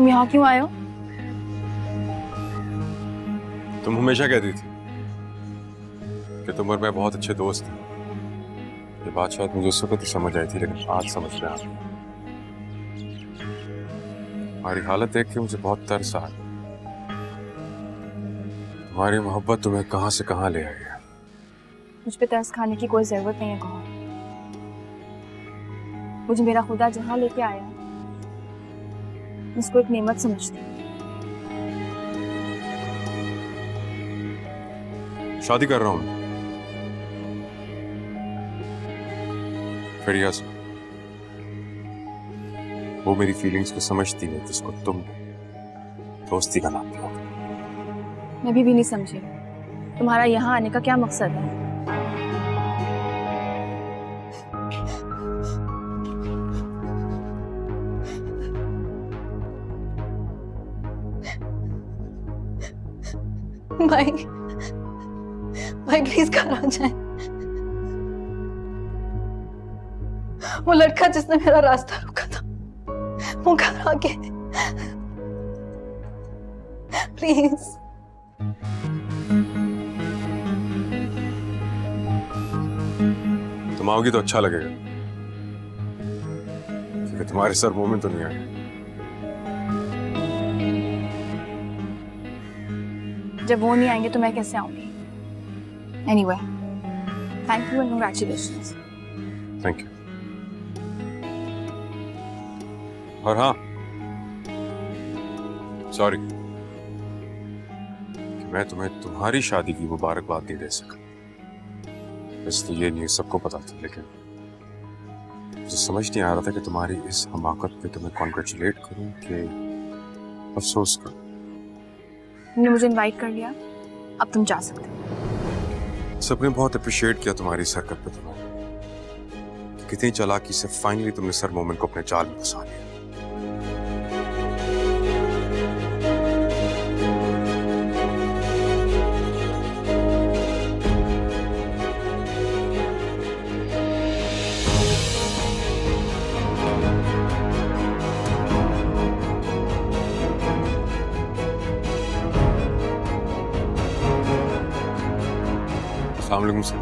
तुम यहाँ क्यों आए हो? तुम हमेशा कहती थी कि तुम और मैं बहुत अच्छे दोस्त हैं। ये बात शायद मुझे उस वक्त ही समझ आई थी, लेकिन आज समझ में आ गई। तुम्हारी हालत देख के मुझे बहुत तरस आ गया। तुम्हारी मोहब्बत तुम्हें कहां से कहां ले आई है। मुझ पे तरस खाने की कोई जरूरत नहीं है कहो। मुझे मेरा खुदा जहां लेके आया उसको एक नेमत समझती हूँ। शादी कर रहा हूं फिर यस, वो मेरी फीलिंग्स को समझती है जिसको तुमने दोस्ती का नाम दिया। मैं भी नहीं समझी तुम्हारा यहाँ आने का क्या मकसद है। भाई भाई प्लीज घर आ जाए। वो लड़का जिसने मेरा रास्ता रोका था वो घर आ गया। प्लीज। तुम आओगी तो अच्छा लगेगा, क्योंकि तुम्हारे सर मुंह में तो नहीं आए। जब वो नहीं आएंगे तो मैं कैसे आऊंगी? Anyway, thank you and congratulations. Thank you. और हाँ, सॉरी कि मैं तुम्हें तुम्हारी शादी की मुबारकबाद नहीं दे सका। इसलिए ये नहीं सबको पता था, लेकिन मुझे समझ नहीं आ रहा था कि तुम्हारी इस हमाकत पे तुम्हें कॉन्ग्रेचुलेट करूं कि अफसोस करूं। तुमने मुझे इनवाइट कर लिया, अब तुम जा सकते हो। सबने बहुत अप्रिशिएट किया तुम्हारी इस हरकत पे। तुम्हें कितनी चालाकी से फाइनली तुमने सर मोमेंट को अपने जाल में फंसा लिया। अस्सलाम वालेकुम सर।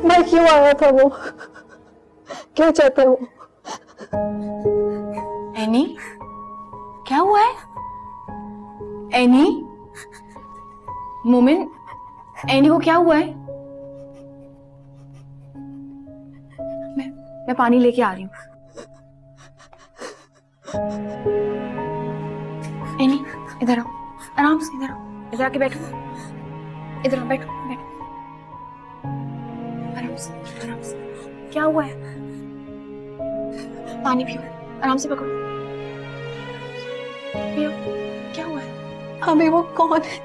भाई क्यों आया था वो? क्या चाहता है वो? एनी, क्या हुआ है? एनी, मोमिन, एनी को क्या हुआ है? मैं पानी लेके आ रही हूँ। एनी, इधर आओ, आराम से इधर आओ, इधर आके बैठो, इधर आओ, बैठो बैठो, आराम से आराम से। क्या हुआ है? पानी पियो, आराम से पकड़ो, पियो। क्या हुआ है? अभी वो कौन है?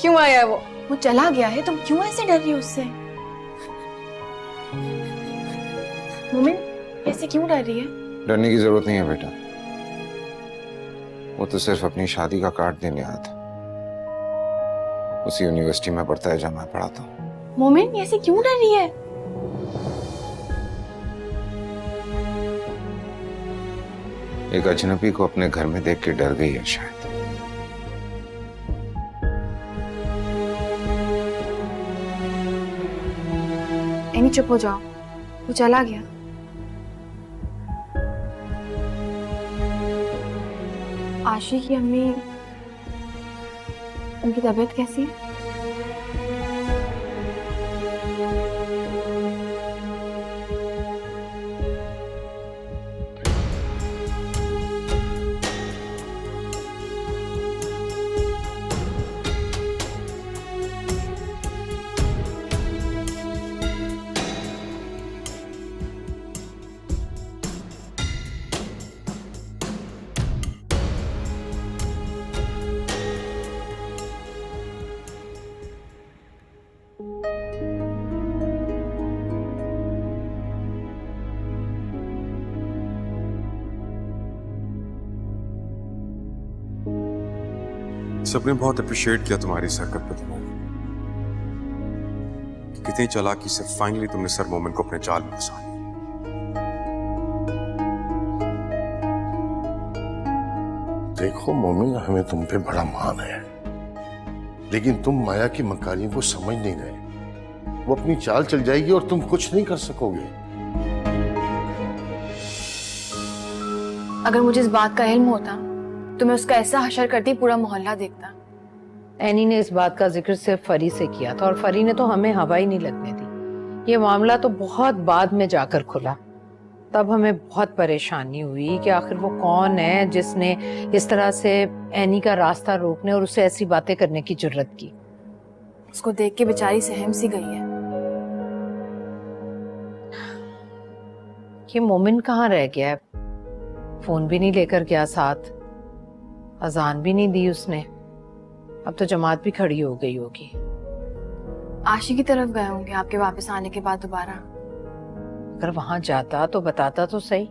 क्यों आया है वो? वो चला गया है, तुम क्यों ऐसे डर रही हो उससे? मोमिन, ऐसे क्यों डर रही है? डरने की जरूरत नहीं है बेटा, वो तो सिर्फ अपनी शादी का कार्ड देने आया था। उसी यूनिवर्सिटी में पढ़ता है जहां मैं पढ़ाता हूँ। मोमिन, ऐसे क्यों डर रही है? एक अजनबी को अपने घर में देख के डर गई है शायद। एनी चुप हो जाओ, वो चला गया। आशी की अम्मी, उनकी तबीयत कैसी है? सबने बहुत अप्रिशिएट किया तुम्हारी इस हरकत पे तुम्हें। कितनी चालाकी से फाइनली तुमने सर मोमिन को अपने जाल में फंसा लिया। देखो मोमिन, हमें तुम पे बड़ा मान है, लेकिन तुम माया की मकारियों को समझ नहीं रहे। वो अपनी चाल चल जाएगी और तुम कुछ नहीं कर सकोगे। अगर मुझे इस बात का इल्म होता तो मैं उसका ऐसा हशर करती पूरा मोहल्ला देखता। एनी ने इस बात का जिक्र सिर्फ फरी से किया था और फरी ने तो हमें हवा ही नहीं लगने दी। ये मामला तो बहुत बाद में जाकर खुला। तब हमें बहुत परेशानी हुई कि आखिर वो कौन है जिसने इस तरह से एनी का रास्ता रोकने और उसे ऐसी बातें करने की जुर्रत की। उसको देख के बेचारी सहम सी गई है। ये मोमिन कहाँ रह गया है? फोन भी नहीं लेकर गया साथ, अजान भी नहीं दी उसने। अब तो जमात भी खड़ी हो गई होगी। आशी की तरफ गए होंगे आपके वापस आने के बाद दोबारा। अगर वहां जाता तो बताता तो सही।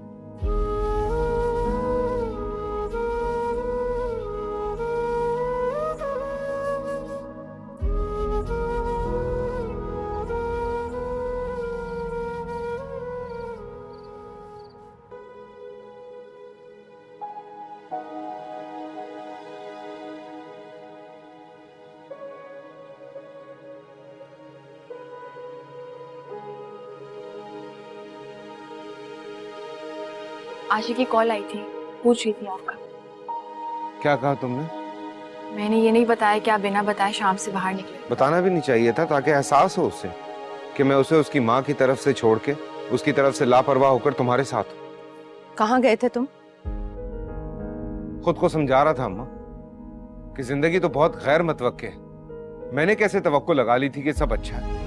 आशी की कॉल आई थी, पूछ रही थी आपका। क्या कहा तुमने? मैंने ये नहीं बताया कि आप बिना बताए शाम से बाहर निकले। बताना भी नहीं चाहिए था, ताकि एहसास हो उससे कि मैं उसे उसकी माँ की तरफ से छोड़ के उसकी तरफ से लापरवाह होकर तुम्हारे साथ। कहाँ गए थे तुम? खुद को समझा रहा था अम्मा कि जिंदगी तो बहुत गैर मतवक्के है। मैंने कैसे तवक्को लगा ली थी कि सब अच्छा है।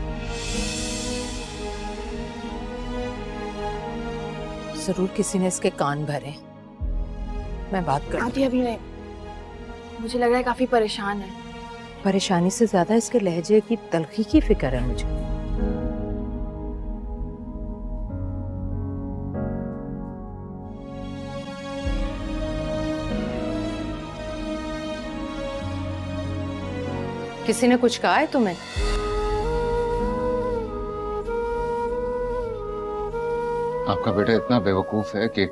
जरूर किसी ने इसके कान भरे। मैं बात कर। आंटी अभी नहीं, मुझे लग रहा है काफी परेशान है। परेशानी से ज्यादा इसके लहजे की तलखी की फिक्र है मुझे। किसी ने कुछ कहा है तुम्हें? आपका बेटा इतना बेवकूफ है कि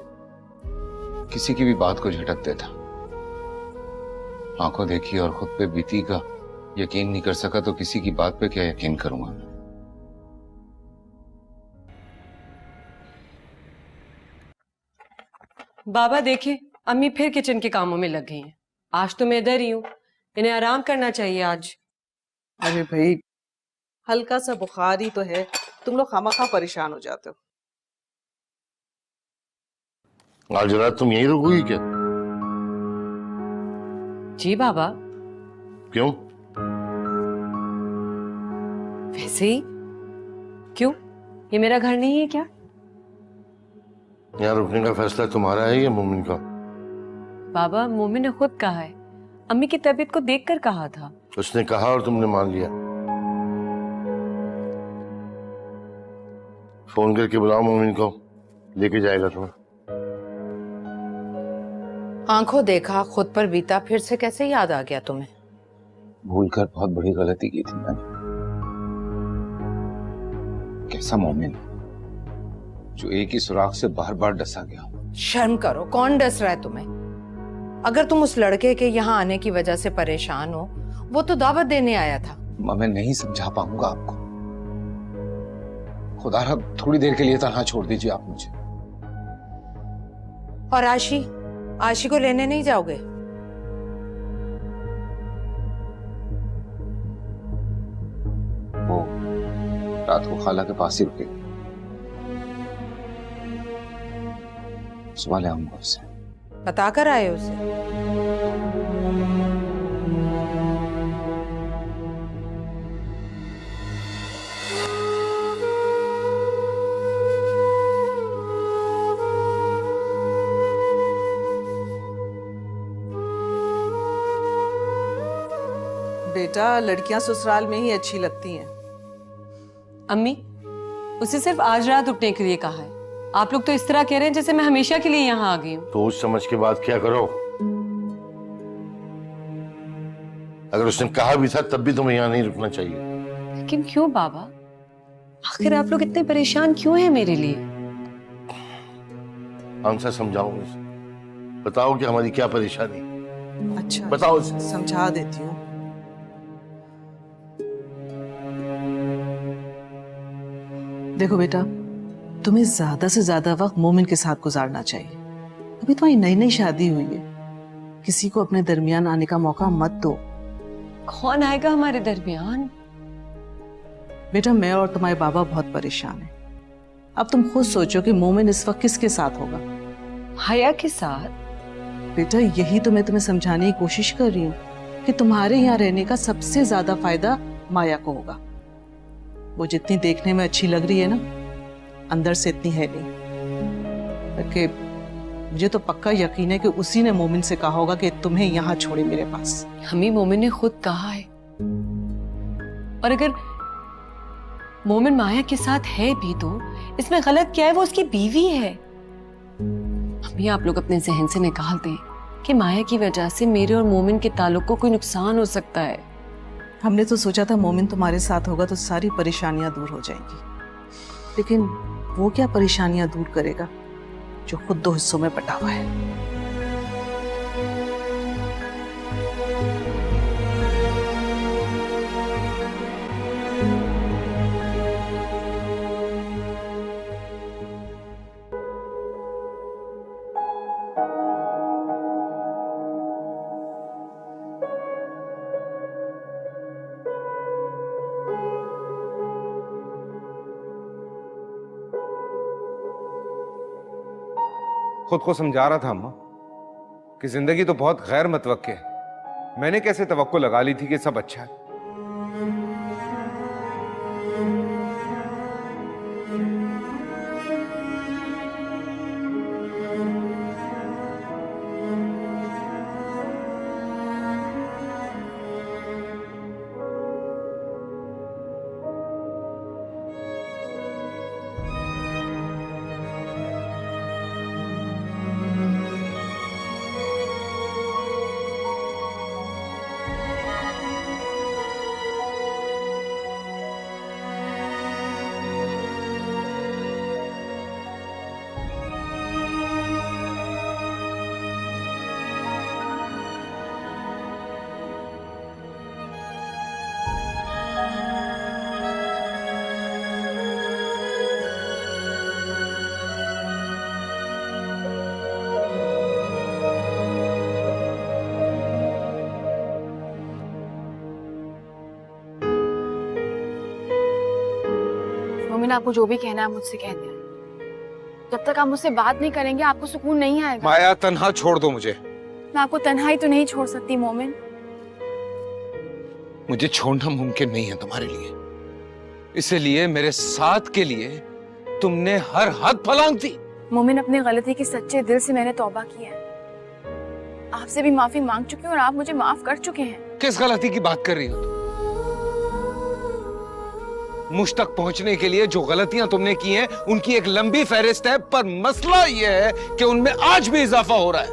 किसी की भी बात को झटक देता। आंखों देखी और खुद पे बीती का यकीन नहीं कर सका तो किसी की बात पे क्या यकीन करूंगा। बाबा देखिए, अम्मी फिर किचन के कामों में लग गई हैं। आज तो मैं इधर ही हूँ, इन्हें आराम करना चाहिए आज। अरे भाई, हल्का सा बुखार ही तो है, तुम लोग खामखा परेशान हो जाते हो। आज रात तुम यहीं रुकोगी क्या? जी बाबा। क्यों? वैसे ही। क्यों, ये मेरा घर नहीं है क्या? यहाँ रुकने का फैसला तुम्हारा है या मोमिन का? बाबा, मोमिन ने खुद कहा है, अम्मी की तबीयत को देखकर कहा था। उसने कहा और तुमने मान लिया। फोन करके बुलाओ मोमिन को, लेके जाएगा तुम्हें। आंखों देखा खुद पर बीता फिर से कैसे याद आ गया तुम्हें? भूलकर बहुत बड़ी गलती की थी मैंने। कैसा मोमिन जो एक ही सुराख से बार बार डसा गया। शर्म करो, कौन डस रहा है तुम्हें? अगर तुम उस लड़के के यहाँ आने की वजह से परेशान हो, वो तो दावत देने आया था। मैं नहीं समझा पाऊंगा आपको। खुदा रहा थोड़ी देर के लिए तन्हा छोड़ दीजिए आप मुझे। और आशी को लेने नहीं जाओगे? वो रात को खाला के पास ही रुके, सुबह ले आऊंगा उससे। बताकर आए उसे? बेटा, लड़कियां ससुराल में ही अच्छी लगती हैं। अम्मी, उसे सिर्फ आज रात रुकने के लिए कहा है। आप लोग तो इस तरह कह रहे हैं जैसे मैं हमेशा के लिए यहाँ आ गई हूँ। तो उस समझ के बाद क्या करो? अगर उसने कहा भी था तब भी तुम्हें यहाँ नहीं रुकना चाहिए। लेकिन क्यों बाबा? आखिर आप लोग इतने परेशान क्यों हैं मेरे लिए? आंसर समझाओ मुझे, बताओ कि हमारी क्या परेशानी। अच्छा बताओ। समझा देती हूँ। देखो बेटा, तुम्हें ज्यादा से ज्यादा वक्त मोमिन के साथ गुजारना चाहिए। अभी तुम्हारी नई नई शादी हुई है, किसी को अपने दरमियान आने का मौका मत दो। कौन आएगा हमारे दरमियान? बेटा, मैं और तुम्हारे बाबा बहुत परेशान हैं। अब तुम खुद सोचो कि मोमिन इस वक्त किसके साथ होगा। हया के साथ? बेटा, यही तो मैं तुम्हें समझाने की कोशिश कर रही हूँ कि तुम्हारे यहाँ रहने का सबसे ज्यादा फायदा माया को होगा। वो जितनी देखने में अच्छी लग रही है ना, अंदर से इतनी है नहीं। कि मुझे तो पक्का यकीन है कि उसी ने मोमिन से कहा होगा कि तुम्हें यहाँ छोड़े मेरे पास। हमें मोमिन ने खुद कहा है। और अगर मोमिन माया के साथ है भी तो इसमें गलत क्या है? वो उसकी बीवी है। अभी आप लोग अपने जहन से निकाल दें कि माया की वजह से मेरे और मोमिन के ताल्लुक को कोई नुकसान हो सकता है। हमने तो सोचा था मोमिन तुम्हारे साथ होगा तो सारी परेशानियां दूर हो जाएंगी, लेकिन वो क्या परेशानियां दूर करेगा जो खुद 2 हिस्सों में बटा हुआ है। खुद को समझा रहा था अम्मा कि जिंदगी तो बहुत गैर मतवक्के है। मैंने कैसे तवक्को लगा ली थी कि सब अच्छा है। मोमिन, आपको जो भी कहना है मुझसे कह दें। जब तक आप मुझसे बात नहीं करेंगे आपको सुकून नहीं आएगा। माया, तन्हा छोड़ दो मुझे। मैं आपको तन्हाई तो नहीं छोड़ सकती मोमिन। मुझे छोड़ना मुमकिन नहीं है तुम्हारे लिए, इसलिए मेरे साथ के लिए तुमने हर हद फलांग दी। मोमिन, अपनी गलती की सच्चे दिल से मैंने तौबा की है। आपसे भी माफी मांग चुकी हूँ और आप मुझे माफ कर चुके हैं। किस गलती की बात कर रही हो तुम? मुझ तक पहुंचने के लिए जो गलतियां तुमने की हैं उनकी एक लंबी फहरिस्त है, पर मसला यह है कि उनमें आज भी इजाफा हो रहा है।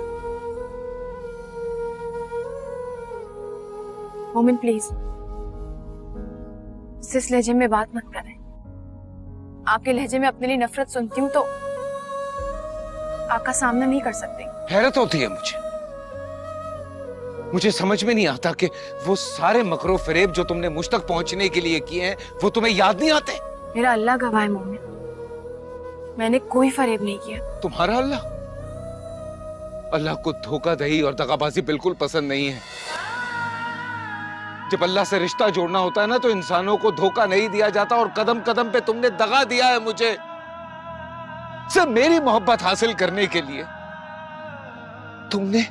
मोमिन प्लीज इस लहजे में बात मत करें। आपके लहजे में अपने लिए नफरत सुनती हूँ तो आपका सामना नहीं कर सकती। हैरत होती है मुझे समझ में नहीं आता कि वो सारे मकरो फरेब जो तुमने मुझ तक पहुंचने के लिए किए हैं वो तुम्हें याद नहीं आते। मेरा अल्लाह गवाह है मोमिन, मैंने कोई फरेब नहीं किया। तुम्हारा अल्लाह? अल्लाह को धोखाधड़ी और दगाबाजी बिल्कुल पसंद नहीं है। जब अल्लाह से रिश्ता जोड़ना होता है ना तो इंसानों को धोखा नहीं दिया जाता, और कदम कदम पे तुमने दगा दिया है मुझे। सिर्फ मेरी मोहब्बत हासिल करने के लिए तुमने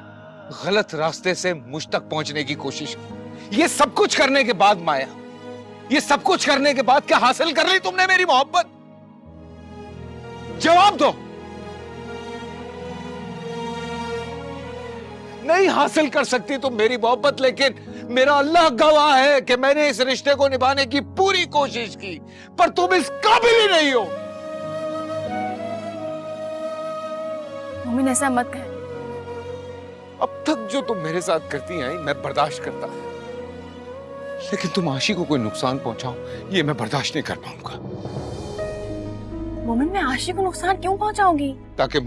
गलत रास्ते से मुझ तक पहुंचने की कोशिश की। ये सब कुछ करने के बाद माया, ये सब कुछ करने के बाद क्या हासिल कर ली तुमने मेरी मोहब्बत? जवाब दो। नहीं हासिल कर सकती तुम मेरी मोहब्बत, लेकिन मेरा अल्लाह गवाह है कि मैंने इस रिश्ते को निभाने की पूरी कोशिश की, पर तुम इस काबिल ही नहीं हो। मोमिन, ऐसा मत कह। अब तक जो तुम मेरे साथ करती आई मैं बर्दाश्त करता है, लेकिन तुम आशी को कोई नुकसान पहुंचाओ, ये मैं बर्दाश्त नहीं कर पाऊंगा। मोमिन, मैं आशी को नुकसान क्यों पहुंचाऊंगी? ताकि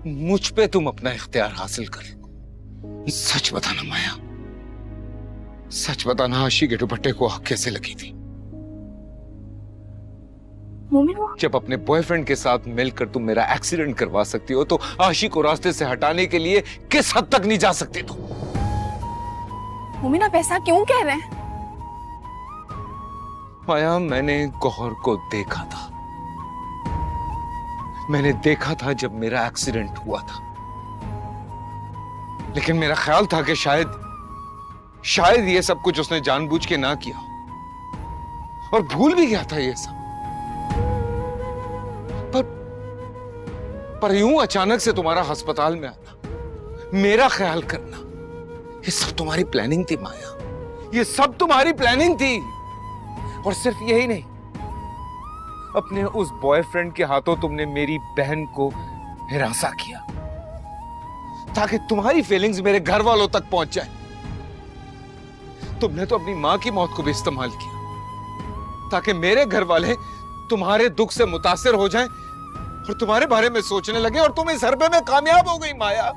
मुझ पे तुम अपना इख्तियार हासिल कर लो। सच बताना माया, सच बताना, आशी के दुपट्टे को आग कैसे लगी थी? मोमिन, वो जब अपने बॉयफ्रेंड के साथ मिलकर तुम मेरा एक्सीडेंट करवा सकती हो, तो आशी को रास्ते से हटाने के लिए किस हद तक नहीं जा सकती तुम? मोमिन, आप ऐसा क्यों कह रहे हैं? माया, मैंने गौहर को देखा था। मैंने देखा था जब मेरा एक्सीडेंट हुआ था, लेकिन मेरा ख्याल था कि शायद ये सब कुछ उसने जानबूझ के ना किया, और भूल भी गया था ये सब। पर यूं अचानक से तुम्हारा अस्पताल में आना, मेरा ख्याल करना, ये सब तुम्हारी प्लानिंग थी माया, ये सब तुम्हारी प्लानिंग थी। और सिर्फ यही नहीं, अपने उस बॉयफ्रेंड के हाथों तुमने मेरी बहन को हिरासा किया ताकि तुम्हारी फीलिंग्स मेरे घर वालों तक पहुंच जाए। तुमने तो अपनी मां की मौत को भी इस्तेमाल किया ताकि मेरे घर वाले तुम्हारे दुख से मुतासिर हो जाएं और तुम्हारे बारे में सोचने लगे, और तुम इस हरबे में कामयाब हो गई माया।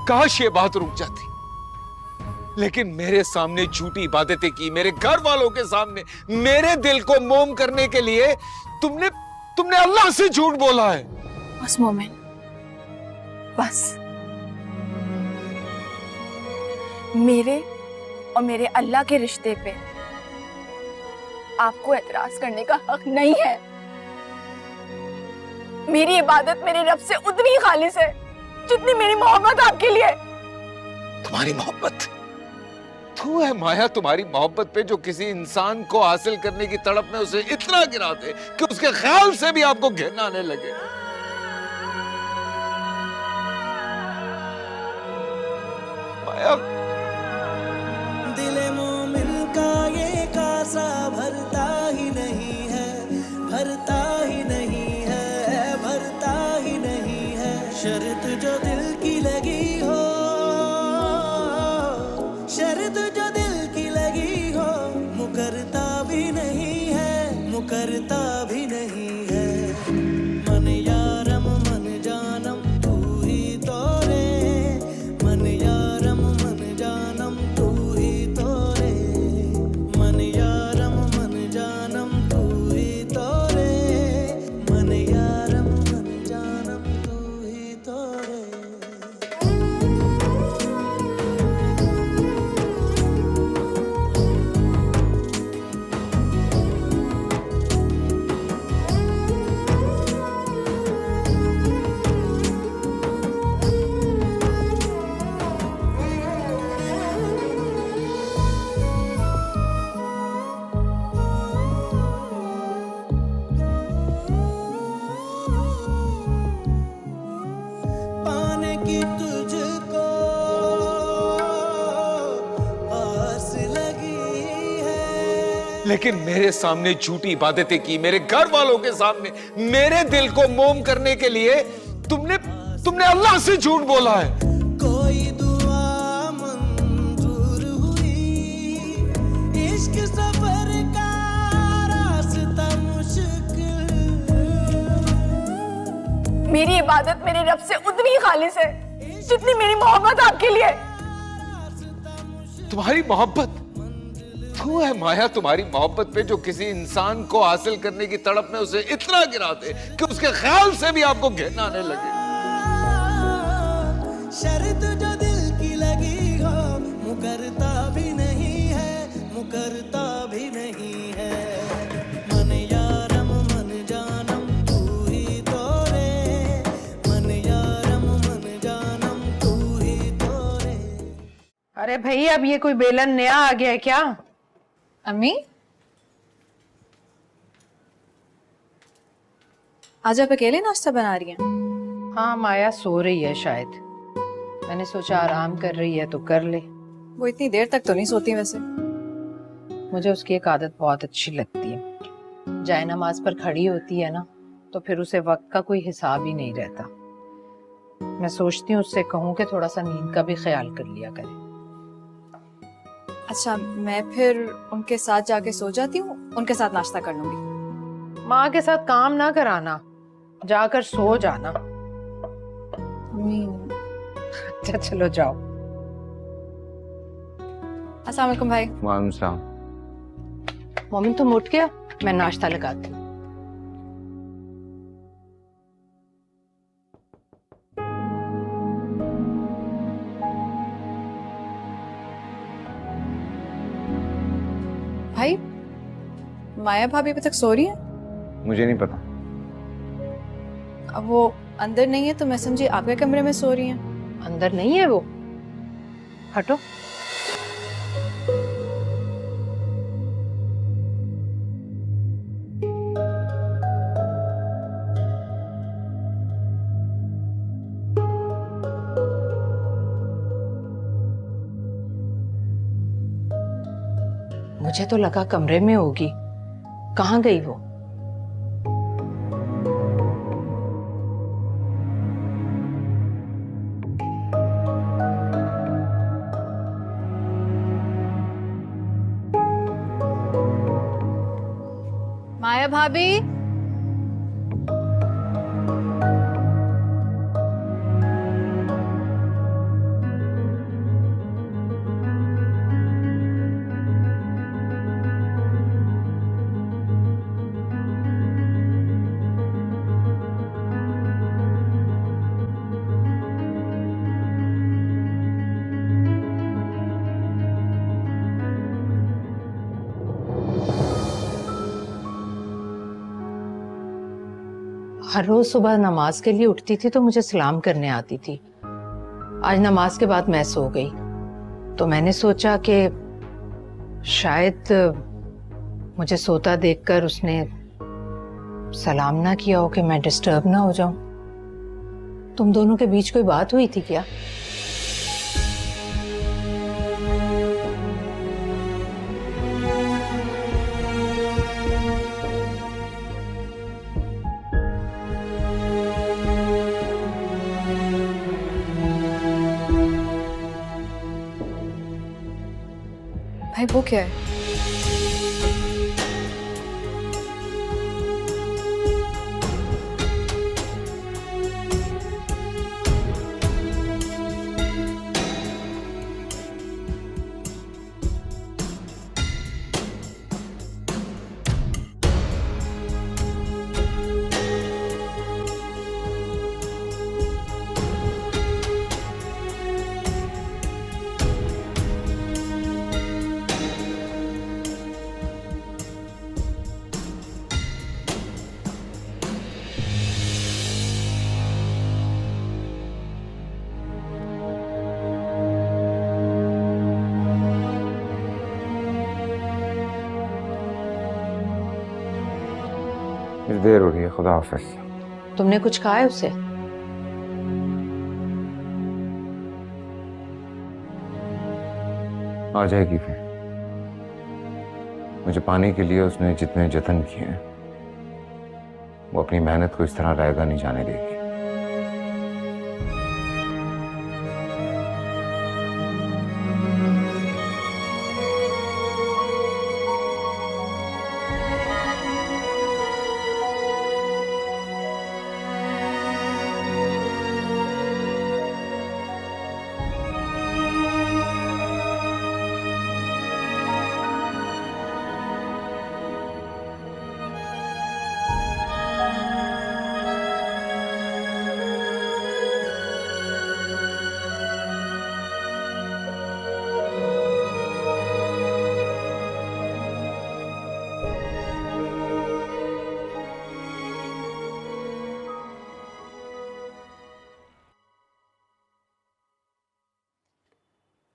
काश ये बात रुक जाती, लेकिन मेरे सामने झूठी इबादतें की, मेरे घर वालों के सामने मेरे दिल को मोम करने के लिए तुमने अल्लाह से झूठ बोला है। बस मोमिन, बस। मेरे और मेरे अल्लाह के रिश्ते पे आपको एतराज करने का हक नहीं है। मेरी इबादत मेरे रब से उतनी खालिस है जितनी मेरी मोहब्बत आपके लिए। तुम्हारी मोहब्बत तू है माया, तुम्हारी मोहब्बत पे जो किसी इंसान को हासिल करने की तड़प में उसे इतना गिरा दे कि उसके ख्याल से भी आपको घिरना आने लगे। माया, दिले मोमिन का ये कासा भरता ही नहीं है, भरता ही नहीं है, भरता ही नहीं है। शर्त जो दिल की लगी हो, शर्त जो दिल की लगी हो, मुकरता भी नहीं है, मुकरता भी नहीं है। मन यारम मन जानम तू ही तो रे, मन यारम मन जानम तू ही तो रे, मन यारम मन जानम तू ही तो रे, मन यारम मन जानम तू ही तो रे। पाने की तुझको आस लगी है, लेकिन मेरे सामने झूठी इबादतें की, मेरे घर वालों के सामने मेरे दिल को मोम करने के लिए तुमने अल्लाह से झूठ बोला है। कोई दुआ मंजूर हुई, इश्क सफर का रास्ता मुश्किल। मेरी इबादत मेरे रब से उतनी खालिस है जितनी मेरी मोहब्बत आपके लिए। तुम्हारी मोहब्बत तू है माया, तुम्हारी मोहब्बत पे जो किसी इंसान को हासिल करने की तड़प में उसे इतना गिरा दे कि उसके ख्याल से भी आपको घिरना आने लगे। शर्त जो दिल की लगी हो, मुकरता भी नहीं है, मुकरता भी नहीं है। मन यारम मन जानम तू ही तो रे, मन यारम मन जानम तू ही तो रे। अरे भाई, अब ये कोई बेलन नया आ गया है क्या? अम्मी, आज आप अकेले नाश्ता बना रही हैं? हाँ, माया सो रही है शायद। मैंने सोचा आराम कर रही है तो कर ले। वो इतनी देर तक तो नहीं सोती वैसे। मुझे उसकी एक आदत बहुत अच्छी लगती है। जाए नमाज पर खड़ी होती है ना, तो फिर उसे वक्त का कोई हिसाब ही नहीं रहता। मैं सोचती हूँ उससे कहूँ कि थोड़ा सा नींद का भी ख्याल कर लिया करे। अच्छा, मैं फिर उनके साथ जाके सो जाती हूँ, उनके साथ नाश्ता कर लूंगी। माँ के साथ काम ना कराना, जाकर सो जाना। मम्मी। अच्छा चलो जाओ। अस्सलाम वालेकुम भाई। वालेकुम सलाम। मोमिन तुम उठ गया, मैं नाश्ता लगाती हूँ। भाई, माया भाभी अभी तक सो रही है? मुझे नहीं पता। अब वो अंदर नहीं है तो मैं समझी आपके कमरे में सो रही हैं। अंदर नहीं है वो, हटो। मुझे तो लगा कमरे में होगी, कहाँ गई वो? माया भाभी। हर रोज सुबह नमाज के लिए उठती थी तो मुझे सलाम करने आती थी। आज नमाज के बाद मैं सो गई तो मैंने सोचा कि शायद मुझे सोता देखकर उसने सलाम ना किया हो कि मैं डिस्टर्ब ना हो जाऊं। तुम दोनों के बीच कोई बात हुई थी क्या? भाई वो क्या है? देर हो रही है, खुदा हाफिज। तुमने कुछ कहा है उसे? आ जाएगी फिर। मुझे पाने के लिए उसने जितने जतन किए हैं वो अपनी मेहनत को इस तरह रहेगा नहीं जाने देगी।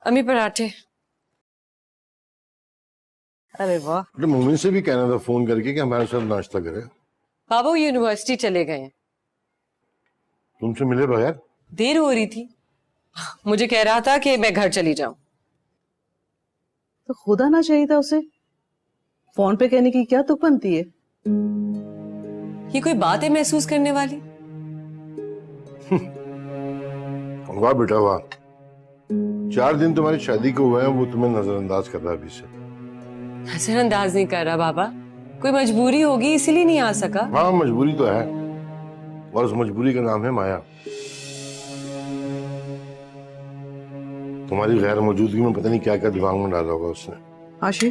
अम्मी पराठे। अरे वाह। अरे मोमिन से भी कहना था फोन करके कि हमारे साथ नाश्ता करे। बाबू यूनिवर्सिटी चले गए हैं। तुमसे मिले बगैर? देर हो रही थी, मुझे कह रहा था कि मैं घर चली जाऊं। तो खुद आना चाहिए था उसे, फोन पे कहने की क्या तुक बनती है? ये कोई बात है महसूस करने वाली? वाह बेटा वाह, 4 दिन तुम्हारी शादी को हुए हैं, वो तुम्हें नजरअंदाज कर रहा है अभी से। नजरअंदाज नहीं कर रहा बाबा, कोई मजबूरी होगी इसीलिए नहीं आ सका। हाँ मजबूरी तो है, और उस मजबूरी का नाम है माया। तुम्हारी गैर मौजूदगी में पता नहीं क्या क्या दिमाग में डाला होगा उसने। आशी,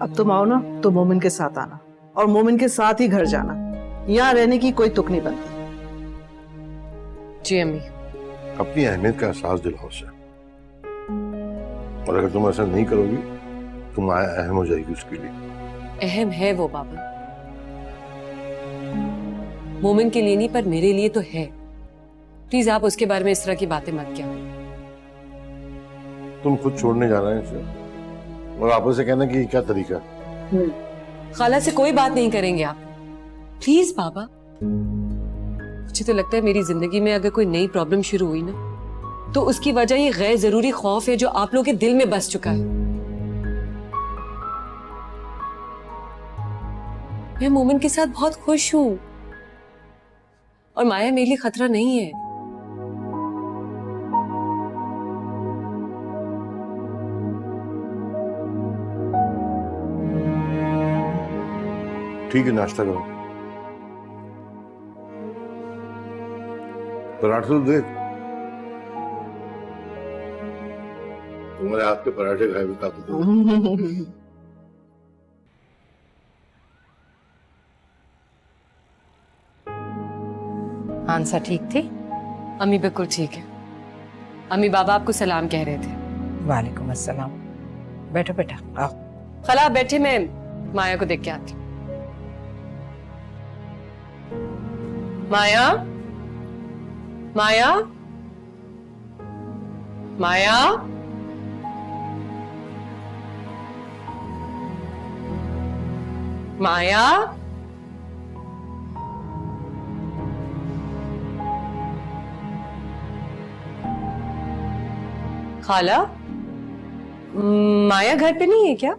अब तुम आओ ना तो मोमिन के साथ आना, और मोमिन के साथ ही घर जाना। यहाँ रहने की कोई तुक नहीं बनती। जी अम्मी। अपनी अहमियत का एहसास दिलाओ उसे, और अगर तुम ऐसा नहीं करोगी तो माया अहम हो जाएगी उसके लिए। अहम है वो बाबा, मोमिन के लिए नहीं पर मेरे लिए तो है। प्लीज आप उसके बारे में इस तरह की बातें मत क्या। तुम खुद छोड़ने जा रहे हैं इसे, और आप उसे कहना कि क्या तरीका। खाला से कोई बात नहीं करेंगे आप, प्लीज बाबा। मुझे तो लगता है मेरी जिंदगी में अगर कोई नई प्रॉब्लम शुरू हुई ना, तो उसकी वजह ये गैर जरूरी खौफ है जो आप लोगों के दिल में बस चुका है। मैं मोमिन के साथ बहुत खुश हूं, और माया मेरे लिए खतरा नहीं है। ठीक है, नाश्ता करो। पराठे तो देख, तुम्हारे हाथ के पराठे खाए भी ताकत। आंसर ठीक थी? अम्मी बिल्कुल ठीक है। अम्मी बाबा आपको सलाम कह रहे थे। वालेकुम अस्सलाम। बैठो बेटा, आओ। खला आप बैठे, मैं माया को देख के आती हूँ। माया, माया, माया, माया, खाला, माया घर पे नहीं है क्या?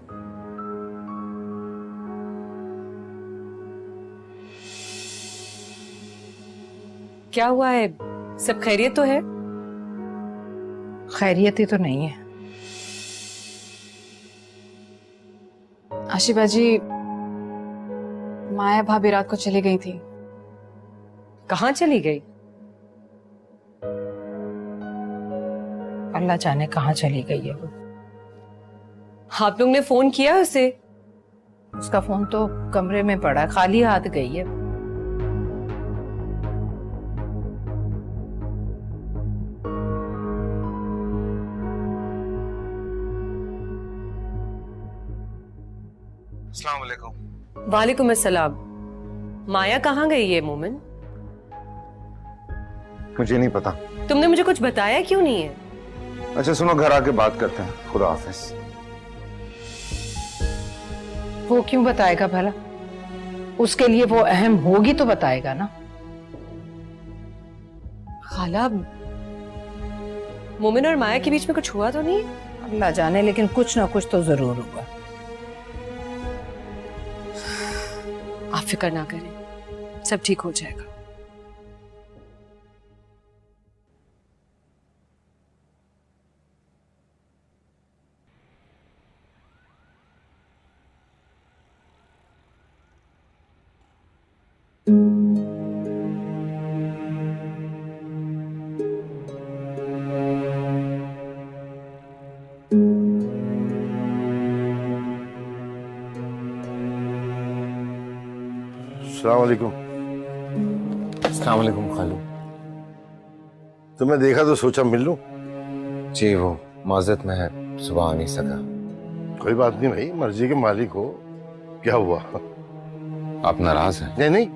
क्या हुआ है? सब खैरियत तो है? खैरियत ही तो नहीं है। आशी बाजी, माया भाभी रात को चली गई थी। कहाँ चली गई? अल्लाह जाने कहाँ चली गई है वो। आप लोग ने फोन किया उसे? उसका फोन तो कमरे में पड़ा, खाली हाथ गई है। अस्सलाम वालेकुम। वालेकुम अस्सलाम। माया कहाँ गई है मोमिन? मुझे नहीं पता। तुमने मुझे कुछ बताया क्यों नहीं है? अच्छा सुनो, घर आके बात करते हैं। खुदा हाफिज। वो क्यों बताएगा भला? उसके लिए वो अहम होगी तो बताएगा ना। खाला, मोमिन और माया के बीच में कुछ हुआ तो नहीं? अल्लाह जाने, लेकिन कुछ ना कुछ तो जरूर हुआ। आप फिक्र ना करें, सब ठीक हो जाएगा। अस्सलाम वालेकुम। अस्सलाम वालेकुम खालू। तुम्हें देखा तो सोचा मिल लूं। जी वो माजरत में है, सुबह आ नहीं सका। कोई बात नहीं भाई, मर्जी के मालिक हो। क्या हुआ? आप नाराज हैं? नहीं नहीं,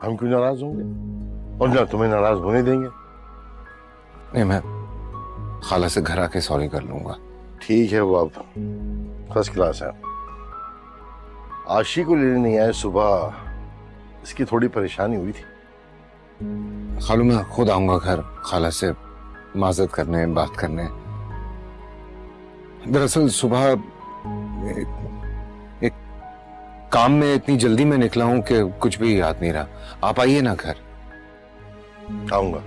हम क्यों नाराज होंगे, और ना तुम्हें नाराज होने देंगे। नहीं, मैं खाला से घर आके सॉरी कर लूंगा। ठीक है, वो अब फर्स्ट क्लास है। आशी को लेने नहीं आए सुबह, इसकी थोड़ी परेशानी हुई थी। खालू मैं खुद आऊंगा घर खाला से माजरत करने, बात करने। दरअसल सुबह एक काम में इतनी जल्दी में निकला हूं कि कुछ भी याद नहीं रहा। आप आइए ना घर। आऊंगा।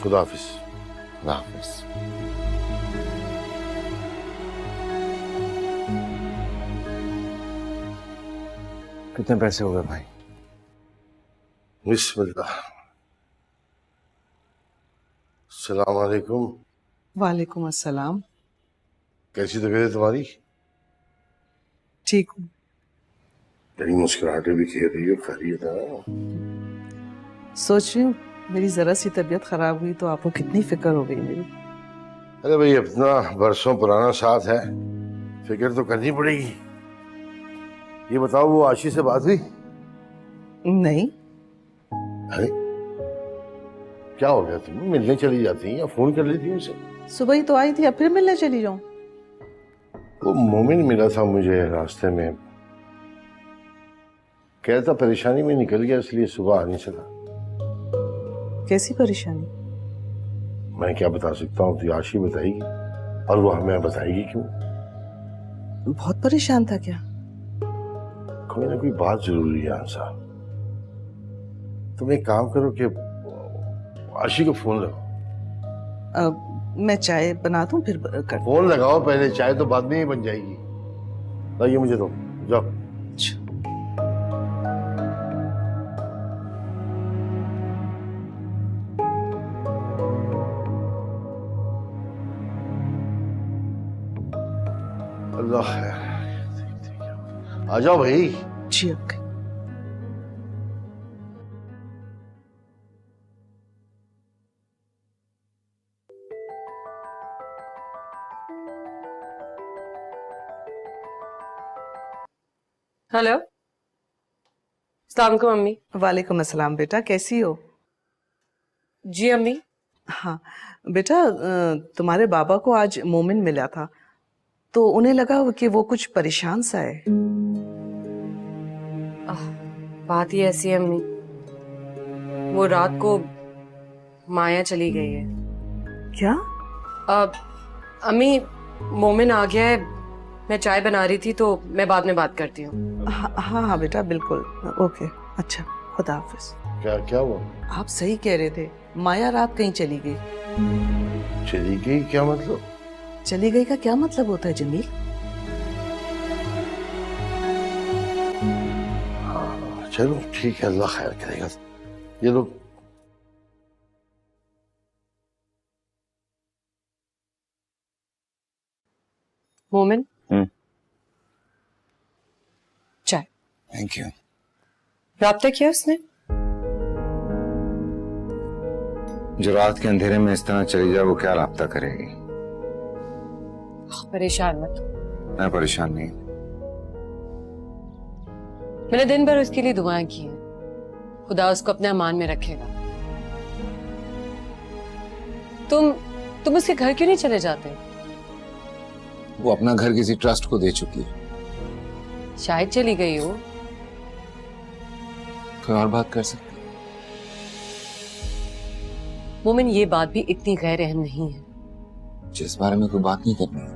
खुदा हाफिज। खुदा हाफिज। कितने पैसे हो गए भाई? बिस्मिल्लाह। अस्सलाम वालेकुम। वालेकुम अस्सलाम। कैसी तबीयत है तुम्हारी? ठीक हूँ। तेरी मुस्कुराहटें भी खेल रही हो, खैरियत है? सोच रही हूँ मेरी जरा सी तबीयत खराब हुई तो आपको कितनी फिक्र हो गई मेरी। अरे भाई, अपना बरसों पुराना साथ है, फिक्र तो करनी पड़ेगी। ये बताओ, वो आशी से बात हुई? नहीं। अरे क्या हो गया, तुम मिलने चली जाती या फोन कर लेती उसे? सुबह ही तो आई थी, अब फिर मिलने चली जाऊं? वो मोमिन मिला था मुझे रास्ते में, कहता परेशानी में निकल गया इसलिए सुबह आ नहीं सका। कैसी परेशानी? मैं क्या बता सकता हूँ, तो आशी बताएगी, और वो हमें बताएगी क्यों। बहुत परेशान था क्या? कोई ना कोई बात जरूरी है साहब। तुम एक काम करो कि आशी को फोन लगाओ। मैं चाय बना दूं फिर कर। फोन लगाओ पहले, चाय तो बाद में ही बन जाएगी। लाइए मुझे दो, जाओ। अल्लाह है। आ जाओ भाई। जी ओके। हेलो, अस्सलाम वालेकुम अम्मी। वालेकुम अस्सलाम बेटा, कैसी हो? जी अम्मी। हाँ बेटा, तुम्हारे बाबा को आज मोमिन मिला था तो उन्हें लगा कि वो कुछ परेशान सा है। बात ही ऐसी है अम्मी, वो रात को माया चली गई है। क्या? अम्मी, मोमिन आ गया है, मैं चाय बना रही थी तो मैं बाद में बात करती हूँ। हाँ हाँ बेटा, बिल्कुल ओके। अच्छा, खुदा हाफिज। क्या क्या हुआ? आप सही कह रहे थे, माया रात कहीं चली गई। चली गई? क्या मतलब? चली गई का क्या मतलब होता है जमील? हाँ चलो ठीक है, अल्लाह खैर करेगा। ये लो। मोमिन, चाय। Thank you. राब्ता किया उसने? जो रात के अंधेरे में इस तरह चली जाए वो क्या राब्ता करेगी? परेशान मत। मैं परेशान नहीं। मैंने दिन भर उसके लिए दुआएं की हैं, खुदा उसको अपने अमान में रखेगा। तुम उसके घर क्यों नहीं चले जाते? वो अपना घर किसी ट्रस्ट को दे चुकी है। शायद चली गई हो। कोई और बात कर सकते? मोमिन, ये बात भी इतनी गैर अहम नहीं है। जिस बारे में कोई बात नहीं करनी है।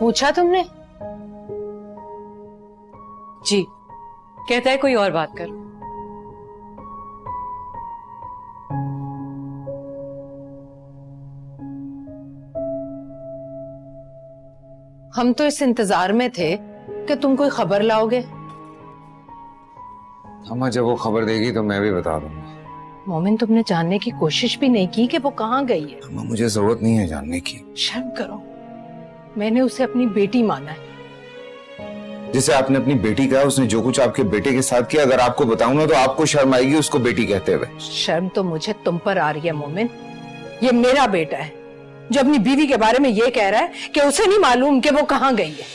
पूछा तुमने? जी, कहता है कोई और बात कर। हम तो इस इंतजार में थे कि तुम कोई खबर लाओगे। अम्मा जब वो खबर देगी तो मैं भी बता दूंगा। मोमिन, तुमने जानने की कोशिश भी नहीं की कि वो कहाँ गई है। अम्मा मुझे जरूरत नहीं है जानने की। शर्म करो, मैंने उसे अपनी बेटी माना है। जिसे आपने अपनी बेटी कहा, उसने जो कुछ आपके बेटे के साथ किया, अगर आपको बताऊं ना तो आपको शर्म आएगी उसको बेटी कहते हुए। शर्म तो मुझे तुम पर आ रही है मोमिन। ये मेरा बेटा है जो अपनी बीवी के बारे में ये कह रहा है कि उसे नहीं मालूम कि वो कहाँ गई है।